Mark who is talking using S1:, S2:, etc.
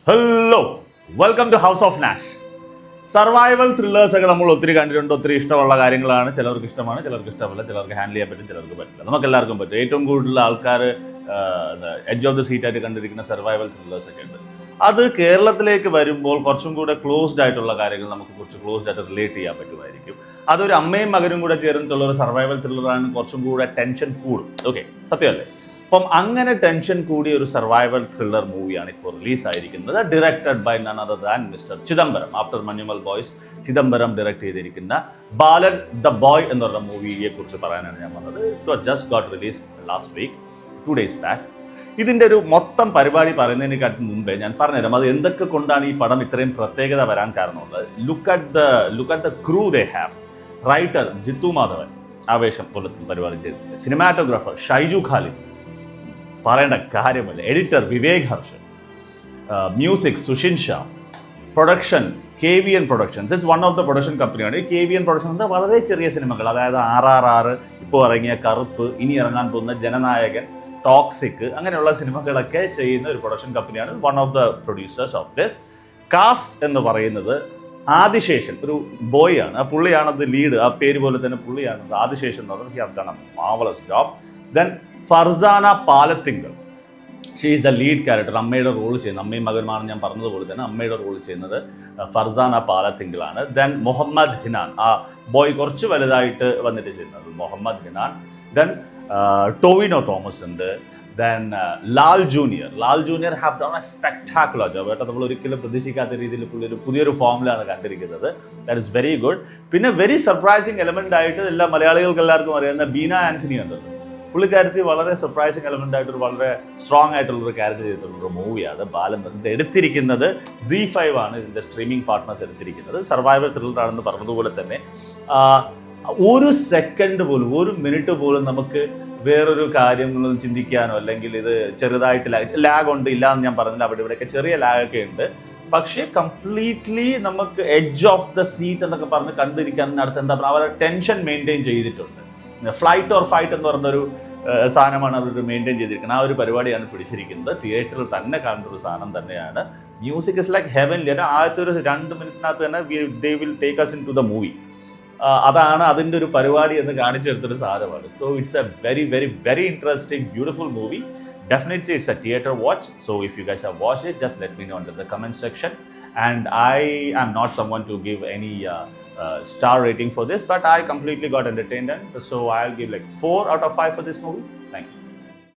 S1: Hello, welcome to house of Nash. Survival thrillers ഒക്കെ നമ്മൾ ഒത്തിരി കണ്ടിട്ടുണ്ട്. ഒത്തിരി ഇഷ്ടമുള്ള കാര്യങ്ങളാണ്. ചിലർക്ക് ഇഷ്ടമാണ്, ചിലർക്ക് ഇഷ്ടമല്ല, ചിലർക്ക് ഹാൻഡിൽ ചെയ്യാൻ പറ്റും, ചിലർക്ക് പറ്റില്ല. നമുക്ക് എല്ലാവർക്കും പറ്റും. ഏറ്റവും കൂടുതൽ ആൾക്കാർ എഡ്ജ് ഓഫ് ദ സീറ്റ് ആയിട്ട് കണ്ടിരിക്കുന്ന സർവൈവൽ ത്രില്ലേഴ്സ് ഒക്കെ ഉണ്ട്. അത് കേരളത്തിലേക്ക് വരുമ്പോൾ കുറച്ചും കൂടെ ക്ലോസ്ഡ് ആയിട്ടുള്ള കാര്യങ്ങൾ നമുക്ക് കുറച്ച് ക്ലോസ്ഡ് ആയിട്ട് റിലേറ്റ് ചെയ്യാൻ പറ്റുമായിരിക്കും. അതൊരു അമ്മയും മകനും കൂടെ ചേർന്നിട്ടുള്ള ഒരു സർവൈവൽ ത്രില്ലറാണ്. കുറച്ചും കൂടെ ടെൻഷൻ കൂടും. ഓക്കെ, സത്യമല്ലേ? അപ്പം അങ്ങനെ ടെൻഷൻ കൂടിയ ഒരു സർവൈവൽ ത്രില്ലർ മൂവിയാണ് ഇപ്പോൾ റിലീസായിരിക്കുന്നത്. Directed by none other than mister Chidambaram. After Manjummel Boys Chidambaram direct ചെയ്തിരിക്കുന്ന ബാലൻ ദ ബോയ് എന്ന് പറഞ്ഞ മൂവിയെ കുറിച്ച് പറയാനാണ് ഞാൻ വന്നത്. It just got release last week, 2 days back. ഇതിൻ്റെ ഒരു മൊത്തം പരിപാടി പറയുന്നതിനെക്കാട്ടും മുമ്പേ ഞാൻ പറഞ്ഞുതരാം അത് എന്തൊക്കെ കൊണ്ടാണ് ഈ പടം ഇത്രയും പ്രത്യേകത വരാൻ കാരണമുള്ളത്. Look at the crew they have. Writer Jithu Madhavan Aavesham പോലത്തെ പരിപാടി ചെയ്തിട്ടുണ്ട്. സിനിമാറ്റോഗ്രാഫർ ഷൈജു ഖാലിദ്, പറയേണ്ട കാര്യമല്ല. Editor Vivek Harshan, music Sushin Shah, production KVN productions. It's one of the production കമ്പനിയാണ്. ഈ KVN പ്രൊഡക്ഷൻ എന്താ വളരെ ചെറിയ സിനിമകൾ, അതായത് RRR, ഇപ്പോൾ ഇറങ്ങിയ കറുപ്പ്, ഇനി ഇറങ്ങാൻ പോകുന്ന ജനനായകൻ, ടോക്സിക്, അങ്ങനെയുള്ള സിനിമകളൊക്കെ ചെയ്യുന്ന ഒരു പ്രൊഡക്ഷൻ കമ്പനിയാണ്. One of the producers of this. Cast എന്ന് പറയുന്നത് ആദിശേഷൻ, ഒരു ബോയ് ആണ്. ആ പുള്ളിയാണത് ലീഡ്. ആ പേര് പോലെ തന്നെ പുള്ളിയാണത് ആദിശേഷൻ എന്ന് പറയുന്നത്. He have done A marvellous job. Then Farsana Palathingal, she is the lead character. അമ്മയുടെ റോൾ ചെയ്യുന്നത്, അമ്മയും മകനുമാണ് ഞാൻ പറഞ്ഞതുപോലെ തന്നെ അമ്മയുടെ റോൾ ചെയ്യുന്നത് ഫർസാന പാലത്തിങ്കലാണ്. ദെൻ മുഹമ്മദ് ഹിനാൻ, ആ ബോയ് കുറച്ച് വലുതായിട്ട് വന്നിട്ട് ചെയ്യുന്നത് മുഹമ്മദ് ഹിനാൻ. ദെൻ ടോവിനോ തോമസ് ഉണ്ട്. Then Lal junior have done A spectacular job. കേട്ടോ, നമ്മൾ ഒരിക്കലും പ്രതീക്ഷിക്കാത്ത രീതിയിൽ പുള്ളി ഒരു പുതിയൊരു ഫോമിലാണ് കണ്ടിരിക്കുന്നത്. That is very good. പിന്നെ വെരി സർപ്രൈസിങ് എലമെൻ്റ് ആയിട്ട് എല്ലാ മലയാളികൾക്ക് എല്ലാവർക്കും അറിയാവുന്ന ബീന ആന്റണി ഉണ്ടല്ലോ. പുള്ളിക്കാരത്തി വളരെ സർപ്രൈസിങ് എലമെൻ്റ് ആയിട്ടൊരു വളരെ സ്ട്രോങ് ആയിട്ടുള്ളൊരു ക്യാരക്ടർ ചെയ്തിട്ടുള്ളൊരു മൂവിയാണ് ബാലൻ. ഇത് എടുത്തിരിക്കുന്നത് ZEE5 ആണ്. ഇതിൻ്റെ സ്ട്രീമിംഗ് പാർട്ട്നേഴ്സ് എടുത്തിരിക്കുന്നത്. സർവൈവൽ ത്രില്ലറാണെന്ന് പറഞ്ഞതുപോലെ തന്നെ ഒരു സെക്കൻഡ് പോലും, ഒരു മിനിറ്റ് പോലും നമുക്ക് വേറൊരു കാര്യങ്ങളൊന്നും ചിന്തിക്കാനോ, അല്ലെങ്കിൽ ഇത് ചെറുതായിട്ട് ലാഗ് ഉണ്ട്, ഇല്ലയെന്ന് ഞാൻ പറഞ്ഞില്ല. അവിടെ ഇവിടെയൊക്കെ ചെറിയ ലാഗൊക്കെ ഉണ്ട്. പക്ഷേ കംപ്ലീറ്റ്ലി നമുക്ക് എഡ്ജ് ഓഫ് ദ സീറ്റ് എന്നൊക്കെ പറഞ്ഞ് കണ്ടിരിക്കാനടുത്ത് എന്താ പറയുക, അവരുടെ ടെൻഷൻ മെയിൻറ്റെയിൻ ചെയ്തിട്ടുണ്ട്. ഫ്ലൈറ്റ് ഓർ ഫൈറ്റ് എന്ന് പറഞ്ഞൊരു സാധനമാണ് അവർ മെയിൻറ്റെയിൻ ചെയ്തിരിക്കുന്നത്. ആ ഒരു പരിപാടിയാണ് പിടിച്ചിരിക്കുന്നത്. തിയേറ്ററിൽ തന്നെ കാണേണ്ട ഒരു സാധനം തന്നെയാണ്. Music is like heavenly. ആദ്യത്തെ ഒരു 2 മിനിറ്റിനകത്ത് തന്നെ they will take us into the movie. അതാണ് അതിൻ്റെ ഒരു പരിപാടി എന്ന് കാണിച്ചെടുത്തൊരു സാധനമാണ്. So it's a very very very interesting beautiful movie. Definitely it's a theater watch. So if you guys have watched it, just let me know in the comment section. And I am not someone to give any star rating for this, but I completely got entertained, and so I'll give like 4 out of 5 for this movie. Thank you.